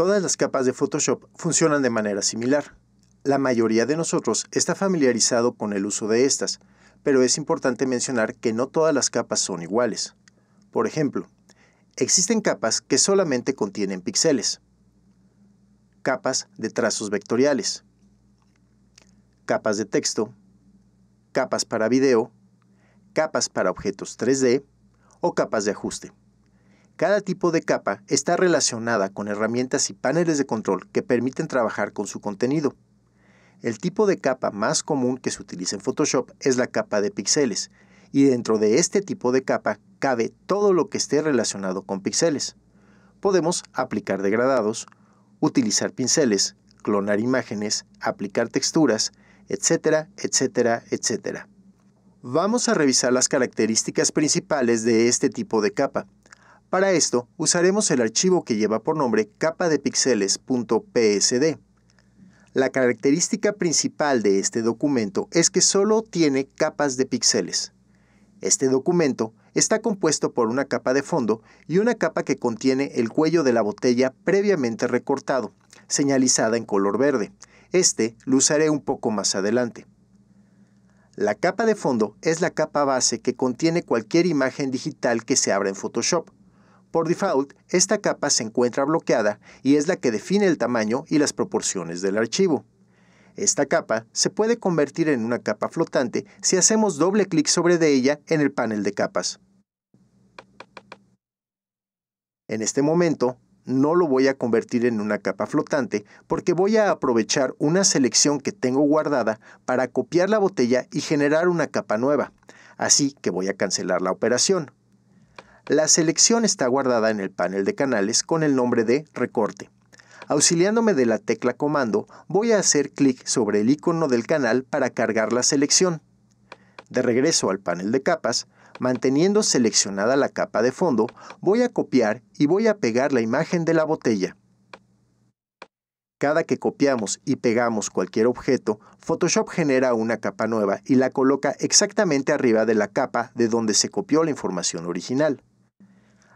Todas las capas de Photoshop funcionan de manera similar. La mayoría de nosotros está familiarizado con el uso de estas, pero es importante mencionar que no todas las capas son iguales. Por ejemplo, existen capas que solamente contienen píxeles, capas de trazos vectoriales, capas de texto, capas para video, capas para objetos 3D o capas de ajuste. Cada tipo de capa está relacionada con herramientas y paneles de control que permiten trabajar con su contenido. El tipo de capa más común que se utiliza en Photoshop es la capa de píxeles, y dentro de este tipo de capa cabe todo lo que esté relacionado con píxeles. Podemos aplicar degradados, utilizar pinceles, clonar imágenes, aplicar texturas, etcétera, etcétera, etcétera. Vamos a revisar las características principales de este tipo de capa. Para esto, usaremos el archivo que lleva por nombre capadepixeles.psd. La característica principal de este documento es que solo tiene capas de píxeles. Este documento está compuesto por una capa de fondo y una capa que contiene el cuello de la botella previamente recortado, señalizada en color verde. Este lo usaré un poco más adelante. La capa de fondo es la capa base que contiene cualquier imagen digital que se abra en Photoshop. Por default, esta capa se encuentra bloqueada y es la que define el tamaño y las proporciones del archivo. Esta capa se puede convertir en una capa flotante si hacemos doble clic sobre ella en el panel de capas. En este momento, no lo voy a convertir en una capa flotante porque voy a aprovechar una selección que tengo guardada para copiar la botella y generar una capa nueva, así que voy a cancelar la operación. La selección está guardada en el panel de canales con el nombre de recorte. Auxiliándome de la tecla comando, voy a hacer clic sobre el icono del canal para cargar la selección. De regreso al panel de capas, manteniendo seleccionada la capa de fondo, voy a copiar y voy a pegar la imagen de la botella. Cada que copiamos y pegamos cualquier objeto, Photoshop genera una capa nueva y la coloca exactamente arriba de la capa de donde se copió la información original.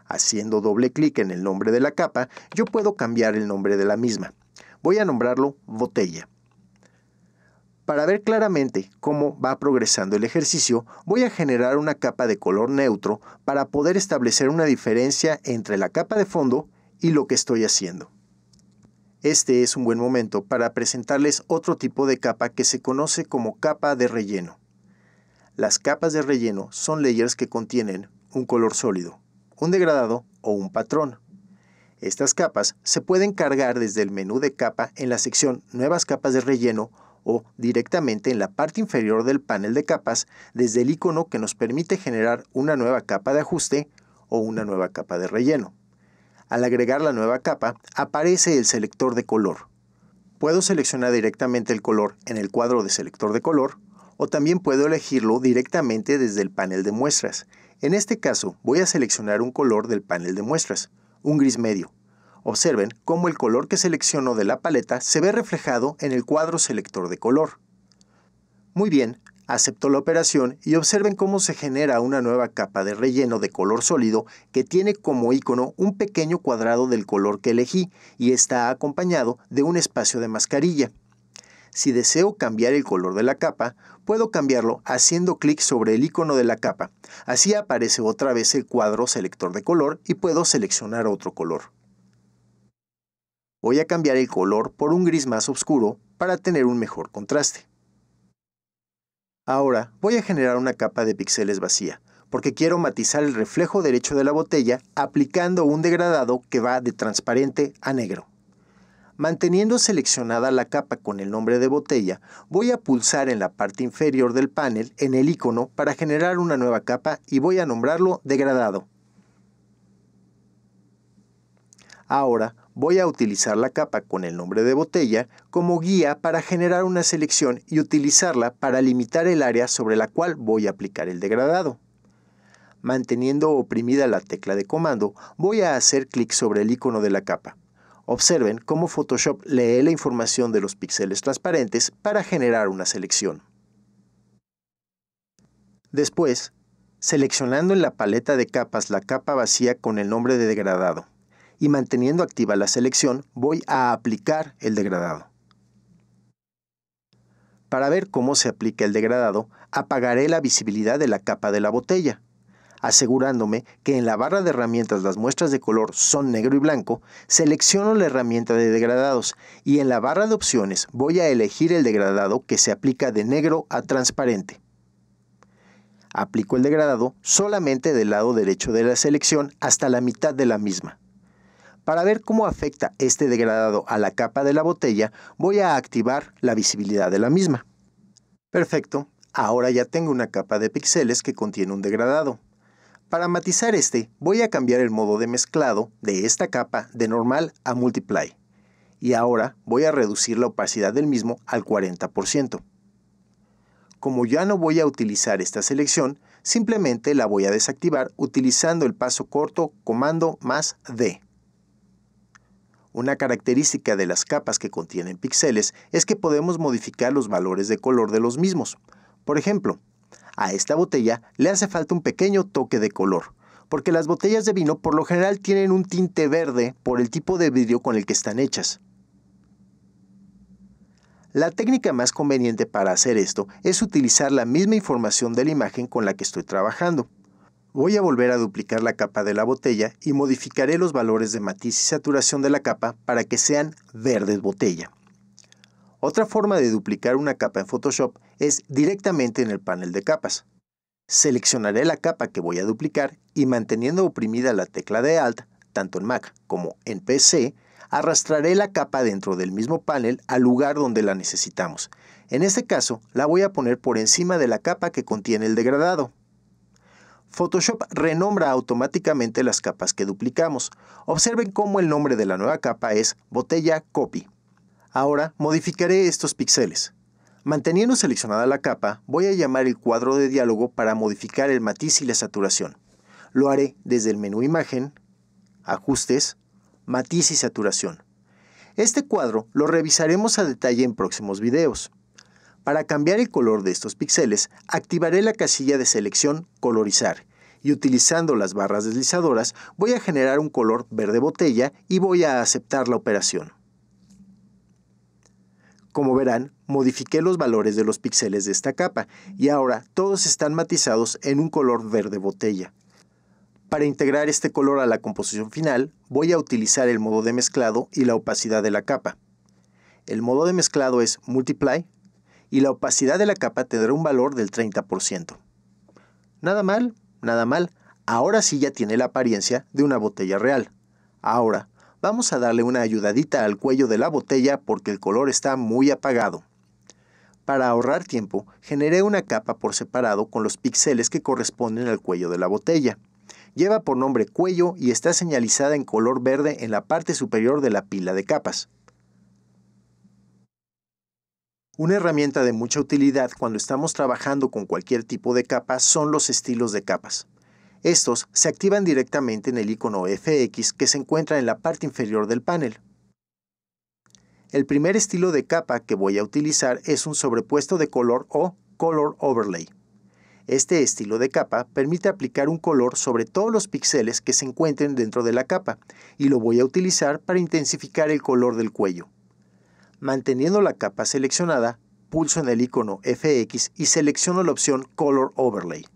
Haciendo doble clic en el nombre de la capa, yo puedo cambiar el nombre de la misma. Voy a nombrarlo botella. Para ver claramente cómo va progresando el ejercicio, voy a generar una capa de color neutro para poder establecer una diferencia entre la capa de fondo y lo que estoy haciendo. Este es un buen momento para presentarles otro tipo de capa que se conoce como capa de relleno. Las capas de relleno son layers que contienen un color sólido, un degradado o un patrón. Estas capas se pueden cargar desde el menú de capa en la sección Nuevas capas de relleno o directamente en la parte inferior del panel de capas desde el icono que nos permite generar una nueva capa de ajuste o una nueva capa de relleno. Al agregar la nueva capa, aparece el selector de color. Puedo seleccionar directamente el color en el cuadro de selector de color o también puedo elegirlo directamente desde el panel de muestras. En este caso, voy a seleccionar un color del panel de muestras, un gris medio. Observen cómo el color que selecciono de la paleta se ve reflejado en el cuadro selector de color. Muy bien, acepto la operación y observen cómo se genera una nueva capa de relleno de color sólido que tiene como icono un pequeño cuadrado del color que elegí y está acompañado de un espacio de mascarilla. Si deseo cambiar el color de la capa, puedo cambiarlo haciendo clic sobre el icono de la capa. Así aparece otra vez el cuadro selector de color y puedo seleccionar otro color. Voy a cambiar el color por un gris más oscuro para tener un mejor contraste. Ahora voy a generar una capa de píxeles vacía, porque quiero matizar el reflejo derecho de la botella aplicando un degradado que va de transparente a negro. Manteniendo seleccionada la capa con el nombre de botella, voy a pulsar en la parte inferior del panel en el icono para generar una nueva capa y voy a nombrarlo degradado. Ahora voy a utilizar la capa con el nombre de botella como guía para generar una selección y utilizarla para limitar el área sobre la cual voy a aplicar el degradado. Manteniendo oprimida la tecla de comando, voy a hacer clic sobre el icono de la capa. Observen cómo Photoshop lee la información de los píxeles transparentes para generar una selección. Después, seleccionando en la paleta de capas la capa vacía con el nombre de degradado y manteniendo activa la selección voy a aplicar el degradado. Para ver cómo se aplica el degradado, apagaré la visibilidad de la capa de la botella. Asegurándome que en la barra de herramientas las muestras de color son negro y blanco, selecciono la herramienta de degradados y en la barra de opciones voy a elegir el degradado que se aplica de negro a transparente. Aplico el degradado solamente del lado derecho de la selección hasta la mitad de la misma. Para ver cómo afecta este degradado a la capa de la botella, voy a activar la visibilidad de la misma. Perfecto, ahora ya tengo una capa de píxeles que contiene un degradado. Para matizar voy a cambiar el modo de mezclado de esta capa de normal a multiply. Y ahora voy a reducir la opacidad del mismo al 40%. Como ya no voy a utilizar esta selección, simplemente la voy a desactivar utilizando el paso corto comando más D. Una característica de las capas que contienen píxeles es que podemos modificar los valores de color de los mismos. Por ejemplo, a esta botella le hace falta un pequeño toque de color, porque las botellas de vino por lo general tienen un tinte verde por el tipo de vidrio con el que están hechas. La técnica más conveniente para hacer esto es utilizar la misma información de la imagen con la que estoy trabajando. Voy a volver a duplicar la capa de la botella y modificaré los valores de matiz y saturación de la capa para que sean verdes botella. Otra forma de duplicar una capa en Photoshop es directamente en el panel de capas. Seleccionaré la capa que voy a duplicar y manteniendo oprimida la tecla de Alt, tanto en Mac como en PC, arrastraré la capa dentro del mismo panel al lugar donde la necesitamos. En este caso, la voy a poner por encima de la capa que contiene el degradado. Photoshop renombra automáticamente las capas que duplicamos. Observen cómo el nombre de la nueva capa es Botella Copy. Ahora modificaré estos píxeles. Manteniendo seleccionada la capa, voy a llamar el cuadro de diálogo para modificar el matiz y la saturación. Lo haré desde el menú Imagen, Ajustes, Matiz y Saturación. Este cuadro lo revisaremos a detalle en próximos videos. Para cambiar el color de estos píxeles, activaré la casilla de selección Colorizar y utilizando las barras deslizadoras voy a generar un color verde botella y voy a aceptar la operación. Como verán, modifiqué los valores de los píxeles de esta capa y ahora todos están matizados en un color verde botella. Para integrar este color a la composición final, voy a utilizar el modo de mezclado y la opacidad de la capa. El modo de mezclado es Multiply y la opacidad de la capa tendrá un valor del 30%. Nada mal, nada mal. Ahora sí ya tiene la apariencia de una botella real. Ahora, vamos a darle una ayudadita al cuello de la botella porque el color está muy apagado. Para ahorrar tiempo, generé una capa por separado con los píxeles que corresponden al cuello de la botella. Lleva por nombre cuello y está señalizada en color verde en la parte superior de la pila de capas. Una herramienta de mucha utilidad cuando estamos trabajando con cualquier tipo de capa son los estilos de capas. Estos se activan directamente en el icono FX que se encuentra en la parte inferior del panel. El primer estilo de capa que voy a utilizar es un sobrepuesto de color o Color Overlay. Este estilo de capa permite aplicar un color sobre todos los píxeles que se encuentren dentro de la capa y lo voy a utilizar para intensificar el color del cuello. Manteniendo la capa seleccionada, pulso en el icono FX y selecciono la opción Color Overlay.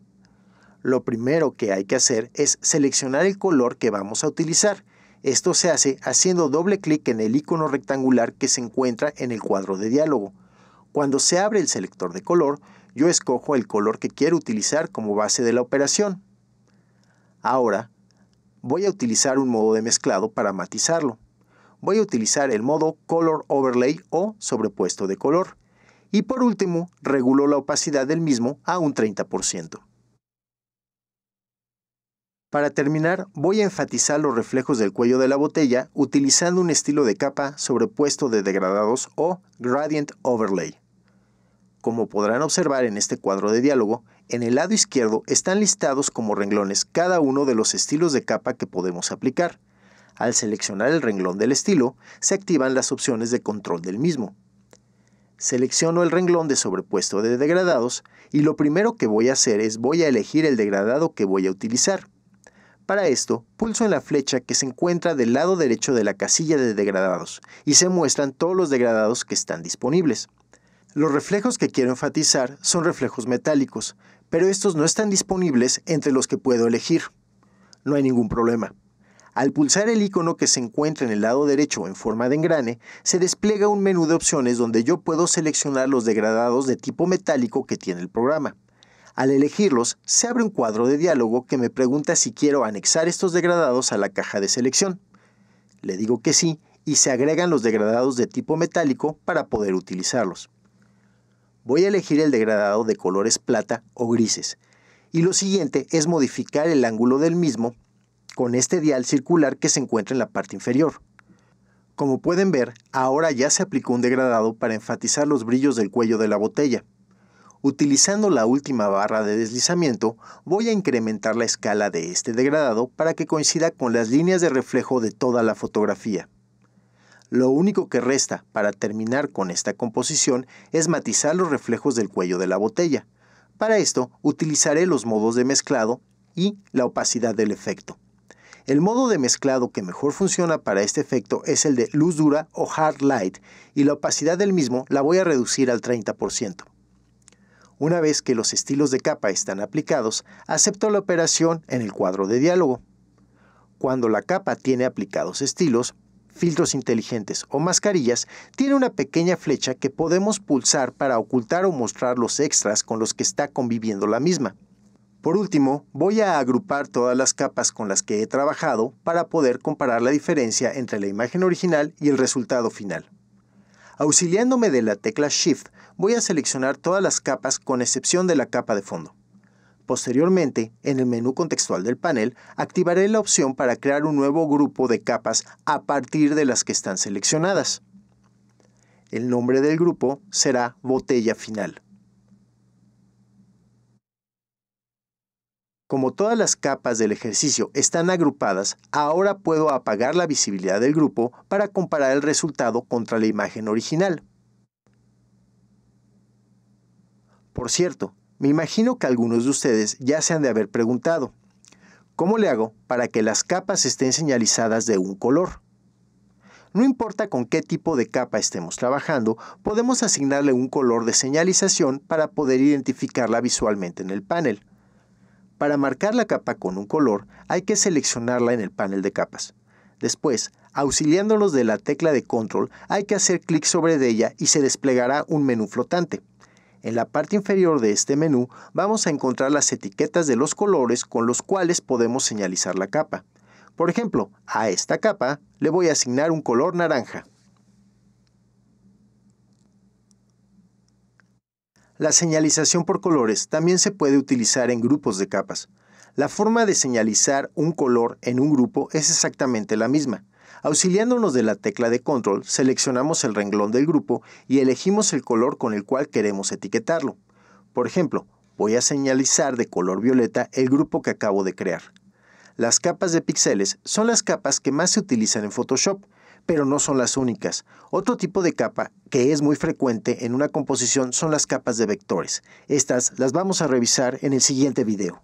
Lo primero que hay que hacer es seleccionar el color que vamos a utilizar. Esto se hace haciendo doble clic en el icono rectangular que se encuentra en el cuadro de diálogo. Cuando se abre el selector de color, yo escojo el color que quiero utilizar como base de la operación. Ahora, voy a utilizar un modo de mezclado para matizarlo. Voy a utilizar el modo Color Overlay o sobrepuesto de color. Y por último, regulo la opacidad del mismo a un 30%. Para terminar, voy a enfatizar los reflejos del cuello de la botella utilizando un estilo de capa sobrepuesto de degradados o Gradient Overlay. Como podrán observar en este cuadro de diálogo, en el lado izquierdo están listados como renglones cada uno de los estilos de capa que podemos aplicar. Al seleccionar el renglón del estilo, se activan las opciones de control del mismo. Selecciono el renglón de sobrepuesto de degradados y lo primero que voy a hacer es voy a elegir el degradado que voy a utilizar. Para esto, pulso en la flecha que se encuentra del lado derecho de la casilla de degradados y se muestran todos los degradados que están disponibles. Los reflejos que quiero enfatizar son reflejos metálicos, pero estos no están disponibles entre los que puedo elegir. No hay ningún problema. Al pulsar el icono que se encuentra en el lado derecho en forma de engrane, se despliega un menú de opciones donde yo puedo seleccionar los degradados de tipo metálico que tiene el programa. Al elegirlos, se abre un cuadro de diálogo que me pregunta si quiero anexar estos degradados a la caja de selección. Le digo que sí y se agregan los degradados de tipo metálico para poder utilizarlos. Voy a elegir el degradado de colores plata o grises, y lo siguiente es modificar el ángulo del mismo con este dial circular que se encuentra en la parte inferior. Como pueden ver, ahora ya se aplicó un degradado para enfatizar los brillos del cuello de la botella. Utilizando la última barra de deslizamiento, voy a incrementar la escala de este degradado para que coincida con las líneas de reflejo de toda la fotografía. Lo único que resta para terminar con esta composición es matizar los reflejos del cuello de la botella. Para esto, utilizaré los modos de mezclado y la opacidad del efecto. El modo de mezclado que mejor funciona para este efecto es el de luz dura o hard light, y la opacidad del mismo la voy a reducir al 30%. Una vez que los estilos de capa están aplicados, acepto la operación en el cuadro de diálogo. Cuando la capa tiene aplicados estilos, filtros inteligentes o mascarillas, tiene una pequeña flecha que podemos pulsar para ocultar o mostrar los extras con los que está conviviendo la misma. Por último, voy a agrupar todas las capas con las que he trabajado para poder comparar la diferencia entre la imagen original y el resultado final. Auxiliándome de la tecla Shift, voy a seleccionar todas las capas con excepción de la capa de fondo. Posteriormente, en el menú contextual del panel, activaré la opción para crear un nuevo grupo de capas a partir de las que están seleccionadas. El nombre del grupo será Botella Final. Como todas las capas del ejercicio están agrupadas, ahora puedo apagar la visibilidad del grupo para comparar el resultado contra la imagen original. Por cierto, me imagino que algunos de ustedes ya se han de haber preguntado, ¿cómo le hago para que las capas estén señalizadas de un color? No importa con qué tipo de capa estemos trabajando, podemos asignarle un color de señalización para poder identificarla visualmente en el panel. Para marcar la capa con un color, hay que seleccionarla en el panel de capas. Después, auxiliándonos de la tecla de Control, hay que hacer clic sobre ella y se desplegará un menú flotante. En la parte inferior de este menú vamos a encontrar las etiquetas de los colores con los cuales podemos señalizar la capa. Por ejemplo, a esta capa le voy a asignar un color naranja. La señalización por colores también se puede utilizar en grupos de capas. La forma de señalizar un color en un grupo es exactamente la misma. Auxiliándonos de la tecla de Control, seleccionamos el renglón del grupo y elegimos el color con el cual queremos etiquetarlo. Por ejemplo, voy a señalizar de color violeta el grupo que acabo de crear. Las capas de píxeles son las capas que más se utilizan en Photoshop, pero no son las únicas. Otro tipo de capa que es muy frecuente en una composición son las capas de vectores. Estas las vamos a revisar en el siguiente video.